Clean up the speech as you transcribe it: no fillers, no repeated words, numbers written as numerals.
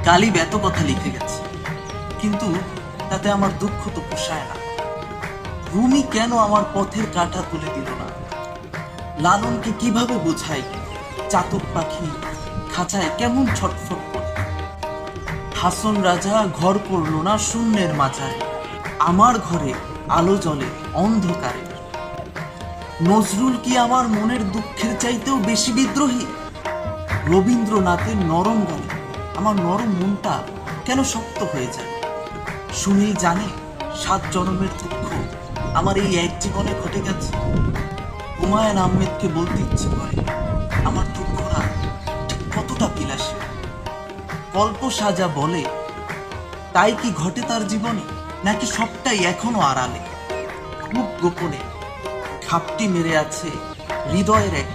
গালিব এত কথা লিখে গেছে, কিন্তু তাতে আমার দুঃখ তো পোষায় না। রুমি কেন আমার পথের কাঁটা তুলে দিল না? লালনকে কিভাবে বোঝাই চাতক পাখি খাঁচায় কেমন ছটফট করে? হাসন রাজা ঘর করল না শূন্যের মাচায়, আমার ঘরে আলো জ্বলে অন্ধকারে। নজরুল কি আমার মনের দুঃখের চাইতেও বেশি বিদ্রোহী? রবীন্দ্রনাথের নরম গানে আমার নরম মনটা কেন শক্ত হয়ে যায়? সুনীল জানে 7 জন্মের দুঃখ আমার এই এক জীবনে ঘটে গেছে। হুমায়ুন আহমেদকে বলতে ইচ্ছে করে আমার দুঃখরা ঠিক কতটা বিলাসী। গল্প সাজা বলে তাই কি ঘটে তার জীবনে, নাকি সবটাই এখনো আড়ালে খুব গোপনে খাপটি মেরে আছে হৃদয়ের এক